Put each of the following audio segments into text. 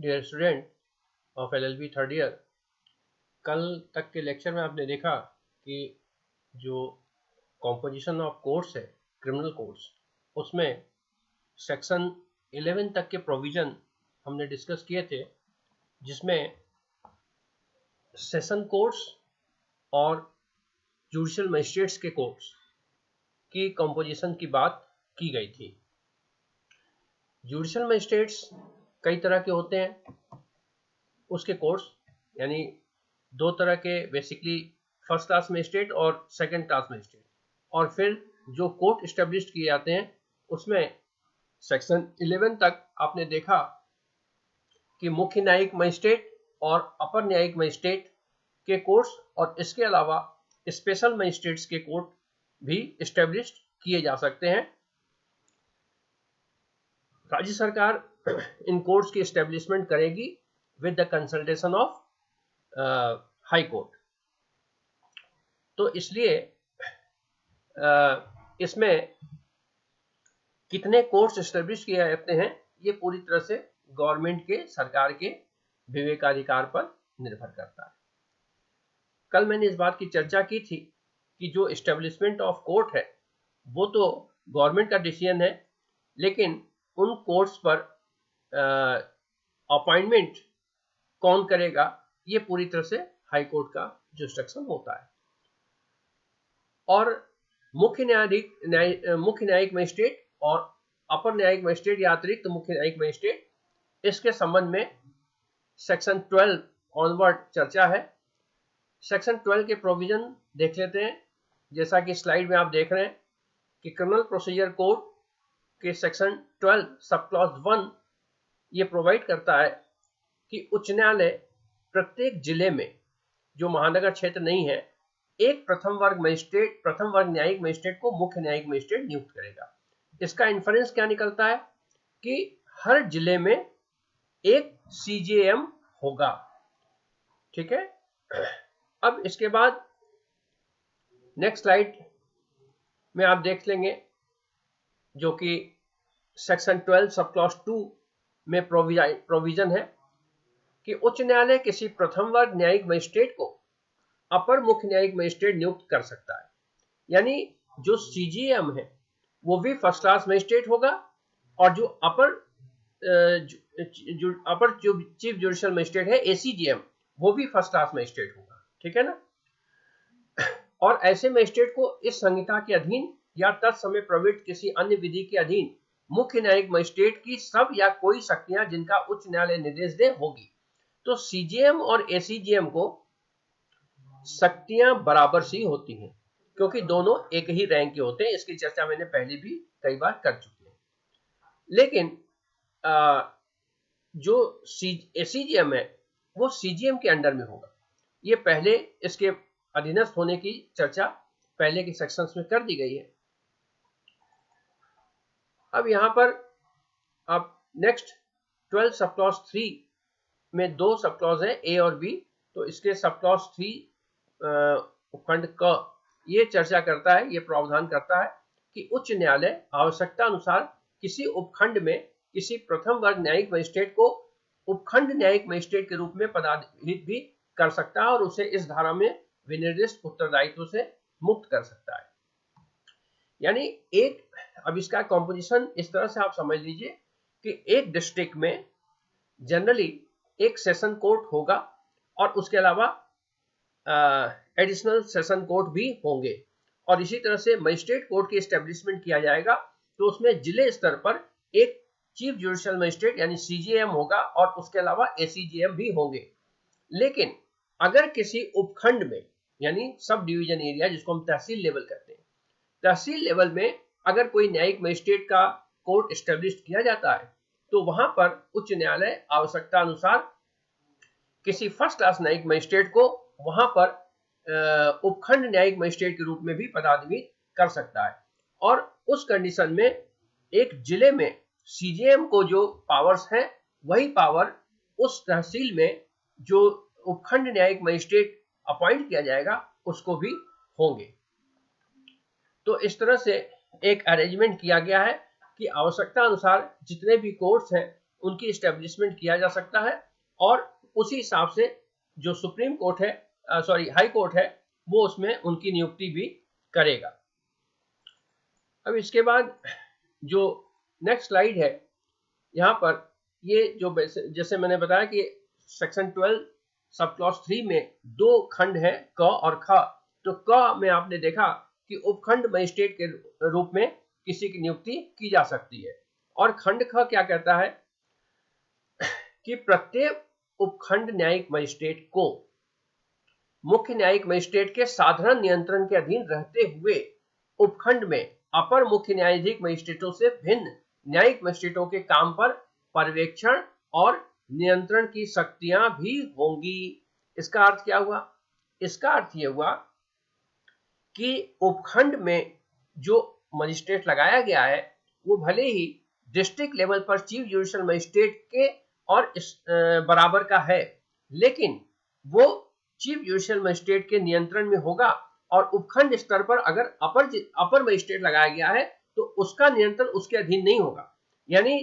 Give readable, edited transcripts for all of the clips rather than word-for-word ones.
Dear student of LLB third year, कल तक के लेक्चर में आपने देखा कि जो कॉम्पोजिशन ऑफ कोर्ट्स है, क्रिमिनल कोर्ट्स, उसमें सेक्शन 11 तक के प्रोविजन हमने डिस्कस किए थे, जिसमें सेशन कोर्ट्स और जुडिशियल मजिस्ट्रेट्स के कोर्ट्स की कॉम्पोजिशन की बात की गई थी। जुडिशियल मजिस्ट्रेट्स कई तरह के होते हैं, उसके कोर्ट्स यानी दो तरह के, बेसिकली फर्स्ट क्लास मजिस्ट्रेट और सेकंड क्लास मजिस्ट्रेट। और फिर जो कोर्ट इस्टेब्लिश किए जाते हैं उसमें सेक्शन 11 तक आपने देखा कि मुख्य न्यायिक मजिस्ट्रेट और अपर न्यायिक मजिस्ट्रेट के कोर्ट्स और इसके अलावा स्पेशल मजिस्ट्रेट्स के कोर्ट भी इस्टेब्लिश किए जा सकते हैं। राज्य सरकार इन कोर्ट्स की इस्टेब्लिशमेंट करेगी with the consultation of high court. तो इसलिए इसमें कितने कोर्ट्स इस्टेब्लिश किए जाते हैं ये पूरी तरह से गवर्नमेंट के, सरकार के विवेकाधिकार पर निर्भर करता है। कल मैंने इस बात की चर्चा की थी कि जो इस्टेब्लिशमेंट ऑफ कोर्ट है वो तो गवर्नमेंट का डिसीजन है, लेकिन उन कोर्ट्स पर अपॉइंटमेंट कौन करेगा ये पूरी तरह से हाई कोर्ट का जो इंस्ट्रक्शन होता है। और मुख्य न्यायिक मजिस्ट्रेट और अपर न्यायिक मजिस्ट्रेट या अतिरिक्त मुख्य न्यायिक मजिस्ट्रेट, इसके संबंध में सेक्शन 12 ऑनवर्ड चर्चा है। सेक्शन 12 के प्रोविजन देख लेते हैं। जैसा कि स्लाइड में आप देख रहे हैं कि क्रिमिनल प्रोसीजर कोड के सेक्शन 12 सब क्लॉज 1 ये प्रोवाइड करता है कि उच्च न्यायालय प्रत्येक जिले में, जो महानगर क्षेत्र नहीं है, एक प्रथम वर्ग न्यायिक मजिस्ट्रेट को मुख्य न्यायिक मजिस्ट्रेट नियुक्त करेगा। इसका इन्फरेंस क्या निकलता है कि हर जिले में एक सीजेएम होगा। ठीक है। अब इसके बाद नेक्स्ट स्लाइड में आप देख लेंगे, जो कि सेक्शन 12 सब क्लॉज 2 में प्रोविजन है कि उच्च न्यायालय किसी प्रथम वर्ग न्यायिक मजिस्ट्रेट को अपर मुख्य न्यायिक मजिस्ट्रेट नियुक्त कर सकता है। यानी जो सीजीएम है वो भी फर्स्ट क्लास मजिस्ट्रेट होगा और जो अपर चीफ जुडिशियल मजिस्ट्रेट है एसीजीएम, वो भी फर्स्ट क्लास मजिस्ट्रेट होगा। ठीक है ना। और ऐसे मजिस्ट्रेट को इस संहिता के अधीन या तत्समय प्रवृत्त किसी अन्य विधि के अधीन मुख्य न्यायिक मजिस्ट्रेट की सब या कोई शक्तियां जिनका उच्च न्यायालय निर्देश दे होगी। तो सीजीएम और एसीजीएम को शक्तियां बराबर सी होती हैं, क्योंकि दोनों एक ही रैंक के होते हैं। इसकी चर्चा मैंने पहले भी कई बार कर चुकी है। लेकिन जो एसीजीएम है वो सीजीएम के अंडर में होगा। ये पहले इसके अधीनस्थ होने की चर्चा पहले के सेक्शंस में कर दी गई है। अब यहां पर अब नेक्स्ट 12 सब क्लॉज 3 में दो सब क्लॉज है, ए और बी। तो इसके सब क्लॉज 3 उपखंड क ये चर्चा करता है, ये प्रावधान करता है कि उच्च न्यायालय आवश्यकता अनुसार किसी उपखंड में किसी प्रथम वर्ग न्यायिक मजिस्ट्रेट को उपखंड न्यायिक मजिस्ट्रेट के रूप में पदाधित भी कर सकता है और उसे इस धारा में विनिर्दिष्ट उत्तरदायित्व से मुक्त कर सकता है। यानी अब इसका कॉम्पोजिशन इस तरह से आप समझ लीजिए कि एक डिस्ट्रिक्ट में जनरली एक सेशन कोर्ट होगा और उसके अलावा एडिशनल सेशन कोर्ट भी होंगे। और इसी तरह से मजिस्ट्रेट कोर्ट की एस्टेब्लिशमेंट किया जाएगा तो उसमें जिले स्तर पर एक चीफ जुडिशियल मजिस्ट्रेट यानी सीजीएम होगा और उसके अलावा एसीजीएम भी होंगे। लेकिन अगर किसी उपखंड में यानी सब डिवीजन एरिया, जिसको हम तहसील लेवल कहते हैं, तहसील लेवल में अगर कोई न्यायिक मजिस्ट्रेट का कोर्ट एस्टेब्लिश किया जाता है तो वहां पर उच्च न्यायालय आवश्यकता अनुसार किसी फर्स्ट क्लास न्यायिक मजिस्ट्रेट को वहां पर उपखंड न्यायिक मजिस्ट्रेट के रूप में भी पदाधित कर सकता है। और उस कंडीशन में एक जिले में सीजीएम को जो पावर्स हैं वही पावर उस तहसील में जो उपखंड न्यायिक मजिस्ट्रेट अपॉइंट किया जाएगा उसको भी होंगे। तो इस तरह से एक अरेंजमेंट किया गया है कि आवश्यकता अनुसार जितने भी कोर्ट्स हैं उनकी स्टैब्लिशमेंट किया जा सकता है और उसी हिसाब से जो सुप्रीम कोर्ट है, हाई कोर्ट है, वो उसमें उनकी नियुक्ति भी करेगा। अब इसके बाद जो नेक्स्ट स्लाइड है, यहाँ पर ये जो जैसे मैंने बताया कि सेक्शन 12 सब क्लॉज 3 में दो खंड है, क और ख। तो क में आपने देखा कि उपखंड मजिस्ट्रेट के रूप में किसी की नियुक्ति की जा सकती है, और खंड ख क्या कहता है कि प्रत्येक उपखंड न्यायिक मजिस्ट्रेट को मुख्य न्यायिक मजिस्ट्रेट के साधारण नियंत्रण के अधीन रहते हुए उपखंड में अपर मुख्य न्यायाधीश मजिस्ट्रेटों से भिन्न न्यायिक मजिस्ट्रेटों के काम पर पर्यवेक्षण और नियंत्रण की शक्तियां भी होंगी। इसका अर्थ क्या हुआ? इसका अर्थ यह हुआ कि उपखंड में जो मजिस्ट्रेट लगाया गया है वो भले ही डिस्ट्रिक्ट लेवल पर चीफ जुडिशियल मजिस्ट्रेट के और बराबर का है, लेकिन वो चीफ जुडिशियल मजिस्ट्रेट के नियंत्रण में होगा, और उपखंड स्तर पर अगर अपर मजिस्ट्रेट लगाया गया है तो उसका नियंत्रण उसके अधीन नहीं होगा। यानी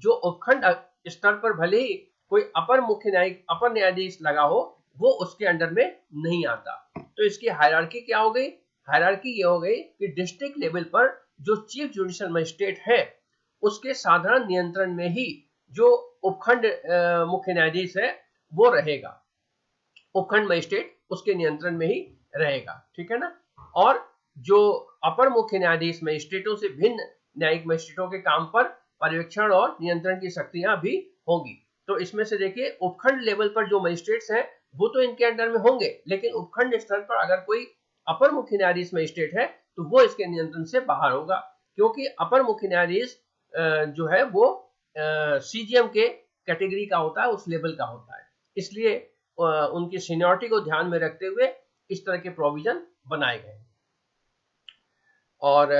जो उपखंड स्तर पर भले ही कोई अपर न्यायाधीश लगा हो, वो उसके अंडर में नहीं आता। तो इसकी हायरार्की क्या हो गई? हायरार्की ये हो गई कि डिस्ट्रिक्ट लेवल पर जो चीफ जुडिशियल मजिस्ट्रेट है उसके साधारण नियंत्रण में ही जो उपखंड मुख्य न्यायाधीश है वो रहेगा, उपखंड मजिस्ट्रेट उसके नियंत्रण में ही रहेगा, ठीक है ना। और जो अपर मुख्य न्यायाधीश मजिस्ट्रेटों से भिन्न न्यायिक मजिस्ट्रेटों के काम पर पर्यवेक्षण और नियंत्रण की शक्तियां भी होंगी। तो इसमें से देखिए, उपखंड लेवल पर जो मजिस्ट्रेट्स हैं वो तो इनके अंडर में होंगे, लेकिन उपखंड स्तर पर अगर कोई अपर मुख्य न्यायाधीश मजिस्ट्रेट है तो वो इसके नियंत्रण से बाहर होगा, क्योंकि अपर मुख्य न्यायाधीश जो है वो सीजीएम के कैटेगरी का होता है, उस लेवल का होता है। इसलिए उनकी सीनियरिटी को ध्यान में रखते हुए इस तरह के प्रोविजन बनाए गए। और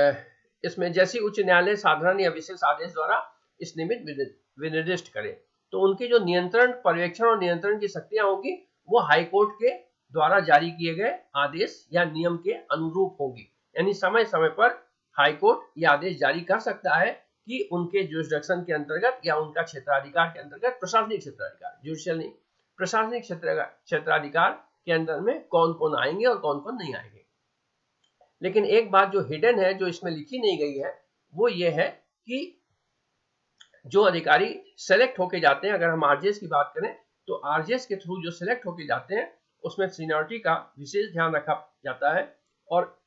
इसमें जैसे उच्च न्यायालय साधारण या विशेष आदेश द्वारा इस निमित्त विनिर्दिष्ट करे, तो उनके जो नियंत्रण, पर्यवेक्षण और नियंत्रण की शक्तियां होंगी वो हाई कोर्ट के द्वारा जारी किए गए आदेश या नियम के अनुरूप होंगी। यानी समय समय पर हाई कोर्ट यह आदेश जारी कर सकता है कि उनके जुरिसडिक्शन के अंतर्गत या उनका क्षेत्राधिकार के अंतर्गत, प्रशासनिक क्षेत्राधिकार, जुडिशियल नहीं, प्रशासनिक क्षेत्राधिकार के अंदर में कौन कौन आएंगे और कौन कौन नहीं आएंगे। लेकिन एक बात जो हिडन है, जो इसमें लिखी नहीं गई है, वो ये है कि जो अधिकारी सेलेक्ट होके जाते हैं, अगर हम आरजेएस की बात करें तो आरजेएस के थ्रू जो सेलेक्ट होके जाते हैं उसमें सीनियरिटी का विशेष ध्यान रखा जाता है, और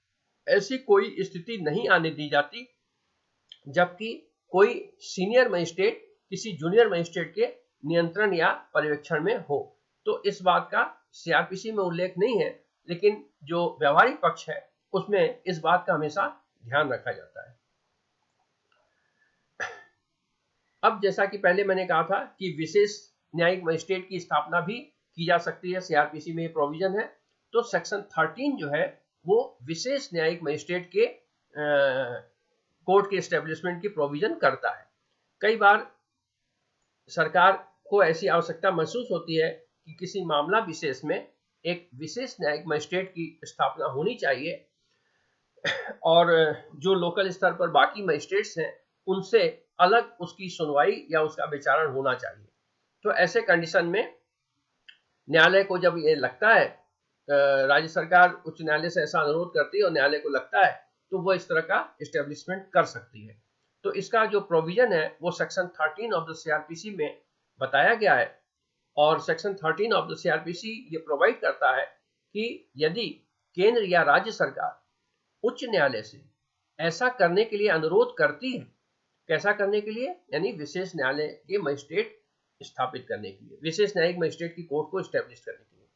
ऐसी कोई स्थिति नहीं आने दी जाती जबकि कोई सीनियर मजिस्ट्रेट किसी जूनियर मजिस्ट्रेट के नियंत्रण या पर्यवेक्षण में हो। तो इस बात का सीआरपीसी में उल्लेख नहीं है, लेकिन जो व्यवहारिक पक्ष है उसमें इस बात का हमेशा ध्यान रखा जाता है। अब जैसा कि पहले मैंने कहा था कि विशेष न्यायिक मजिस्ट्रेट की स्थापना भी की जा सकती है, सीआरपीसी में ये प्रोविजन है। तो सेक्शन 13 जो है वो विशेष न्यायिक मजिस्ट्रेट के कोर्ट के एस्टेब्लिशमेंट की प्रोविजन करता है। कई बार सरकार को ऐसी आवश्यकता महसूस होती है कि किसी मामला विशेष में एक विशेष न्यायिक मजिस्ट्रेट की स्थापना होनी चाहिए, और जो लोकल स्तर पर बाकी मजिस्ट्रेट्स हैं उनसे अलग उसकी सुनवाई या उसका विचारण होना चाहिए। तो ऐसे कंडीशन में न्यायालय को जब ये लगता है, राज्य सरकार उच्च न्यायालय से ऐसा अनुरोध करती है और न्यायालय को लगता है, तो वो इस तरह का एस्टेब्लिशमेंट कर सकती है। तो इसका जो प्रोविजन है वो सेक्शन 13 ऑफ द सीआरपीसी में बताया गया है, और सेक्शन 13 ऑफ द सीआरपीसी ये प्रोवाइड करता है कि यदि केंद्र या राज्य सरकार उच्च न्यायालय से ऐसा करने के लिए अनुरोध करती है, कैसा करने के लिए, यानी विशेष न्यायालय के मजिस्ट्रेट स्थापित करने के लिए, विशेष न्यायिक मजिस्ट्रेट की कोर्ट को स्टैब्लिश करने के लिए,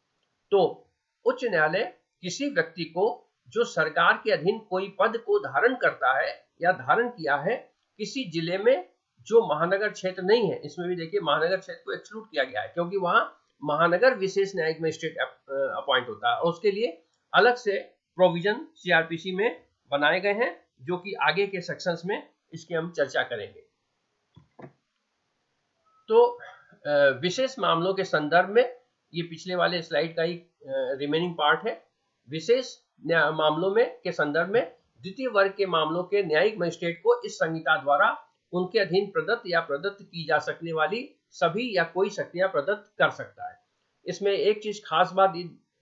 तो उच्च न्यायालय किसी व्यक्ति को जो सरकार के अधीन कोई पद को धारण करता है या धारण किया है किसी जिले में जो महानगर क्षेत्र नहीं है, इसमें भी देखिए महानगर क्षेत्र को एक्सक्लूड किया गया है क्योंकि वहां महानगर विशेष न्यायिक मजिस्ट्रेट अपॉइंट होता है, और उसके लिए अलग से प्रोविजन सीआरपीसी में बनाए गए हैं, जो कि आगे के सेक्शंस में इसकी हम चर्चा करेंगे। तो विशेष मामलों के संदर्भ में ये पिछले वाले स्लाइड का ही रिमेनिंग पार्ट है। विशेष मामलों में के संदर्भ में द्वितीय वर्ग के मामलों के न्यायिक मजिस्ट्रेट को इस संहिता द्वारा उनके अधीन प्रदत्त या प्रदत्त की जा सकने वाली सभी या कोई शक्तियां प्रदत्त कर सकता है। इसमें एक चीज खास बात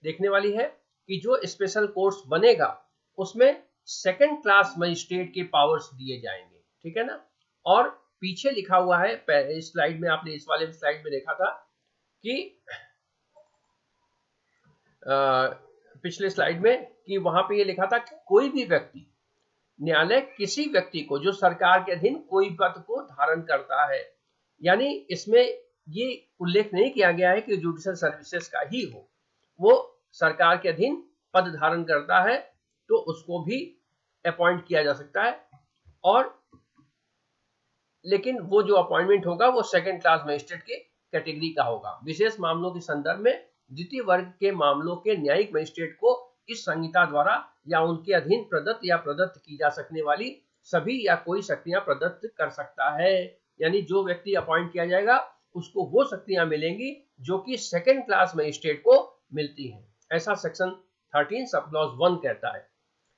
देखने वाली है कि जो स्पेशल कोर्ट्स बनेगा उसमें सेकंड क्लास मजिस्ट्रेट के पावर्स दिए जाएंगे, ठीक है ना। और पीछे लिखा हुआ है, इस स्लाइड में आपने इस वाले स्लाइड में देखा था कि पिछले स्लाइड में कि वहां पे ये लिखा था कि कोई भी व्यक्ति, न्यायालय किसी व्यक्ति को जो सरकार के अधीन कोई पद को धारण करता है, यानी इसमें ये उल्लेख नहीं किया गया है कि जुडिशियल सर्विसेज का ही हो, वो सरकार के अधीन पद धारण करता है तो उसको भी अपॉइंट किया जा सकता है। और लेकिन वो जो अपॉइंटमेंट होगा वो सेकंड क्लास मजिस्ट्रेट के कैटेगरी का होगा। विशेष मामलों के संदर्भ में द्वितीय वर्ग के मामलों के न्यायिक मजिस्ट्रेट को इस संहिता द्वारा या उनके अधीन प्रदत्त या प्रदत्त की जा सकने वाली सभी या कोई शक्तियां प्रदत्त कर सकता है। यानी जो व्यक्ति अपॉइंट किया जाएगा उसको वो शक्तियां मिलेंगी जो कि सेकंड क्लास मजिस्ट्रेट को मिलती हैं, ऐसा सेक्शन 13 सब क्लॉज 1 कहता है।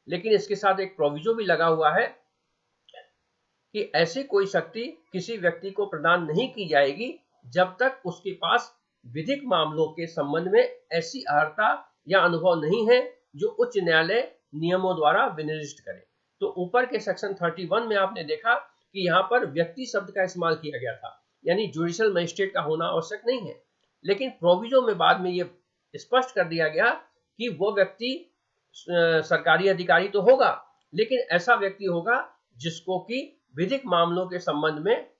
लेकिन इसके साथ एक प्रोविजो भी लगा हुआ है कि ऐसी कोई शक्ति किसी व्यक्ति को प्रदान नहीं की जाएगी जब तक उसके पास विधिक मामलों के संबंध में ऐसी अर्हता या अनुभव नहीं है जो उच्च न्यायालय नियमों द्वारा विनिर्दिष्ट करे। तो ऊपर के सेक्शन 31 में आपने देखा कि यहाँ पर व्यक्ति शब्द का इस्तेमाल किया गया था, यानी जुडिशियल मजिस्ट्रेट का होना आवश्यक नहीं है। लेकिन प्रोविजो में बाद में ये स्पष्ट कर दिया गया कि वो व्यक्ति सरकारी अधिकारी तो होगा, लेकिन ऐसा व्यक्ति होगा जिसको कि विधिक मामलों के संबंध में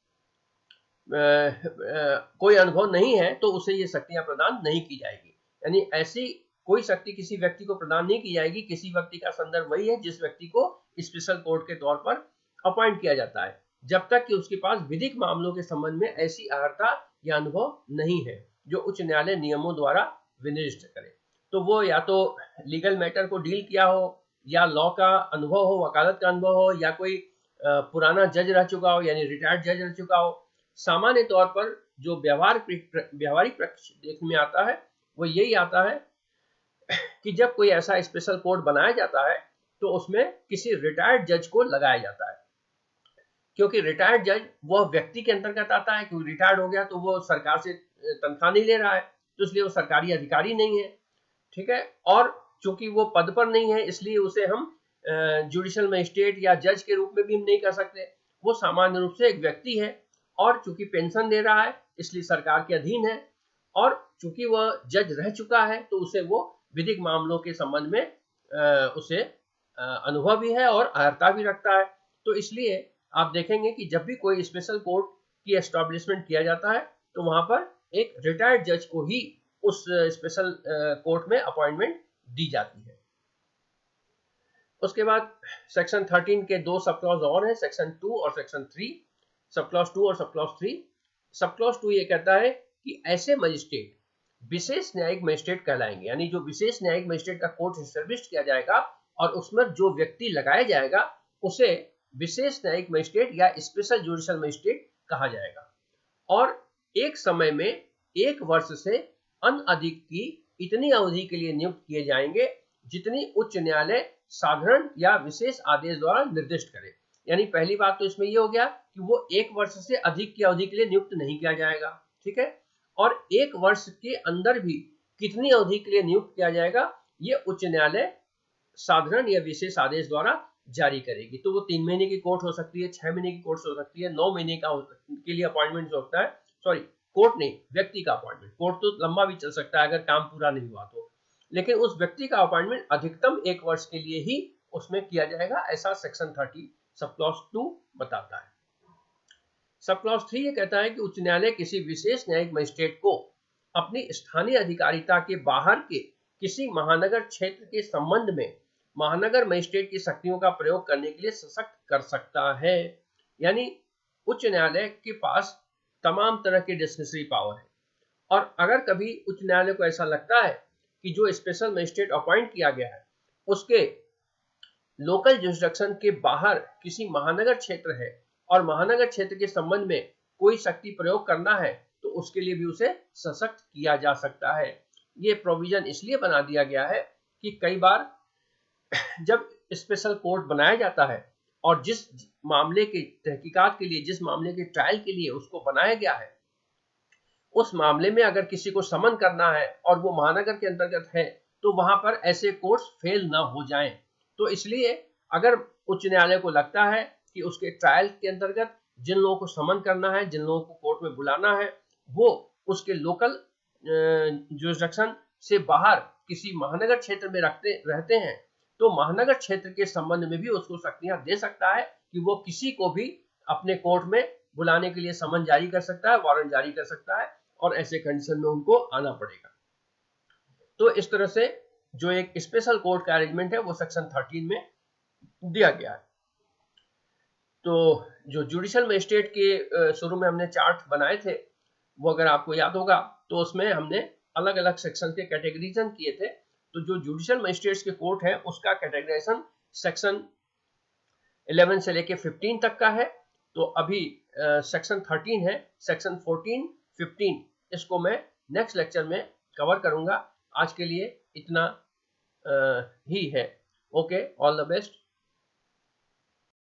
कोई अनुभव नहीं है, तो उसे ये शक्तियां प्रदान नहीं की जाएगी। यानी ऐसी कोई शक्ति किसी व्यक्ति को प्रदान नहीं की जाएगी। किसी व्यक्ति का संदर्भ वही है जिस व्यक्ति को स्पेशल कोर्ट के तौर पर अपॉइंट किया जाता है, जब तक कि उसके पास विधिक मामलों के संबंध में ऐसी अर्हता या अनुभव नहीं है जो उच्च न्यायालय नियमों द्वारा विनिर्दिष्ट करे। तो वो या तो लीगल मैटर को डील किया हो, या लॉ का अनुभव हो, वकालत का अनुभव हो, या कोई पुराना जज रह चुका हो, यानी रिटायर्ड जज रह चुका हो। सामान्य तौर पर जो व्यवहारिक पक्ष देखने में आता है वो यही आता है कि जब कोई ऐसा स्पेशल कोर्ट बनाया जाता है तो उसमें किसी रिटायर्ड जज को लगाया जाता है, क्योंकि रिटायर्ड जज वह व्यक्ति के अंतर्गत आता है, क्योंकि रिटायर्ड हो गया तो वो सरकार से तनख्वाह नहीं ले रहा है, तो इसलिए वो सरकारी अधिकारी नहीं है, ठीक है। और चूंकि वो पद पर नहीं है इसलिए उसे हम जुडिशियल मजिस्ट्रेट या जज के रूप में भी हम नहीं कर सकते। वो सामान्य रूप से एक व्यक्ति है और चूंकि पेंशन दे रहा है इसलिए सरकार के अधीन है, और चूंकि वह जज रह चुका है तो उसे वो विधिक मामलों के संबंध में उसे अनुभव भी है और अर्हता भी रखता है। तो इसलिए आप देखेंगे कि जब भी कोई स्पेशल कोर्ट की एस्टैब्लिशमेंट किया जाता है तो वहां पर एक रिटायर्ड जज को ही उस स्पेशल कोर्ट में अपॉइंटमेंट दी जाती है। उसके बाद सेक्शन 13 के दो सब क्लॉज और हैं, सेक्शन 2 और सेक्शन 3। सब क्लॉज 2 और सब क्लॉज 3। सब क्लॉज 2 ये कहता है कि ऐसे मजिस्ट्रेट विशेष न्यायिक मजिस्ट्रेट कहलाएंगे, यानी जो विशेष न्यायिक मजिस्ट्रेट का कोर्ट एस्टैब्लिश किया जाएगा और उसमें जो व्यक्ति लगाया जाएगा उसे विशेष न्यायिक मजिस्ट्रेट या स्पेशल जुडिशियल मजिस्ट्रेट कहा जाएगा। और एक समय में 1 वर्ष से अनअधिक की इतनी अवधि के लिए नियुक्त किए जाएंगे जितनी उच्च न्यायालय साधारण या विशेष आदेश द्वारा निर्दिष्ट करे। यानी पहली बात तो इसमें यह हो गया कि वो 1 वर्ष से अधिक की अवधि के लिए नियुक्त नहीं किया जाएगा, ठीक है। और 1 वर्ष के अंदर भी कितनी अवधि के लिए नियुक्त किया जाएगा ये उच्च न्यायालय साधारण या विशेष आदेश द्वारा जारी करेगी। तो वो 3 महीने की कोर्ट हो सकती है, 6 महीने की कोर्ट हो सकती है, 9 महीने का के लिए अपॉइंटमेंट हो सकता है। सॉरी, कोर्ट नहीं, व्यक्ति का अपॉइंटमेंट। कोर्ट तो लंबा भी चल सकता है अगर काम पूरा नहीं हुआ तो, लेकिन उस व्यक्ति का अपॉइंटमेंट अधिकतम 1 वर्ष के लिए ही उसमें किया जाएगा, ऐसा सेक्शन 30 सब क्लॉज 2 बताता है। सब क्लॉज 3 ये कहता है कि उच्च न्यायालय किसी विशेष न्यायिक मजिस्ट्रेट को अपनी स्थानीय अधिकारिता के बाहर के किसी महानगर क्षेत्र के संबंध में महानगर मजिस्ट्रेट की शक्तियों का प्रयोग करने के लिए सशक्त कर सकता है। यानी उच्च न्यायालय के पास तमाम तरह के डिस्क्रिशनरी पावर है, और अगर कभी उच्च न्यायालय को ऐसा लगता है कि जो स्पेशल मजिस्ट्रेट अपॉइंट किया गया है उसके लोकल जुरिसडिक्शन के बाहर किसी महानगर क्षेत्र है और महानगर क्षेत्र के संबंध में कोई शक्ति प्रयोग करना है तो उसके लिए भी उसे सशक्त किया जा सकता है। ये प्रोविजन इसलिए बना दिया गया है कि कई बार जब स्पेशल कोर्ट बनाया जाता है और जिस मामले की तहकीकात के लिए, जिस मामले के ट्रायल के लिए उसको बनाया गया है, उस मामले में अगर किसी को समन करना है और वो महानगर के अंतर्गत है, तो वहां पर ऐसे कोर्ट्स फेल ना हो जाएं। तो इसलिए अगर उच्च न्यायालय को लगता है कि उसके ट्रायल के अंतर्गत जिन लोगों को समन करना है, जिन लोगों को कोर्ट में बुलाना है, वो उसके लोकल जुरिसडिक्शन से बाहर किसी महानगर क्षेत्र में रहते हैं, तो महानगर क्षेत्र के संबंध में भी उसको शक्तियां दे सकता है कि वो किसी को भी अपने कोर्ट में बुलाने के लिए समन जारी कर सकता है, वारंट जारी कर सकता है, और ऐसे कंडीशन में उनको आना पड़ेगा। तो इस तरह से जो एक स्पेशल कोर्ट का अरेंजमेंट है वो सेक्शन 13 में दिया गया है। तो जो जुडिशियल मजिस्ट्रेट के शुरू में हमने चार्ट बनाए थे, वो अगर आपको याद होगा तो उसमें हमने अलग अलग सेक्शन के कैटेगराइजेशन किए थे। तो जो जुडिशियल मजिस्ट्रेट्स के कोर्ट है उसका कैटेगराइजेशन सेक्शन 11 से लेके 15 तक का है। तो अभी सेक्शन 13 है, सेक्शन 14, 15 इसको मैं नेक्स्ट लेक्चर में कवर करूंगा। आज के लिए इतना ही है। Okay, all the best.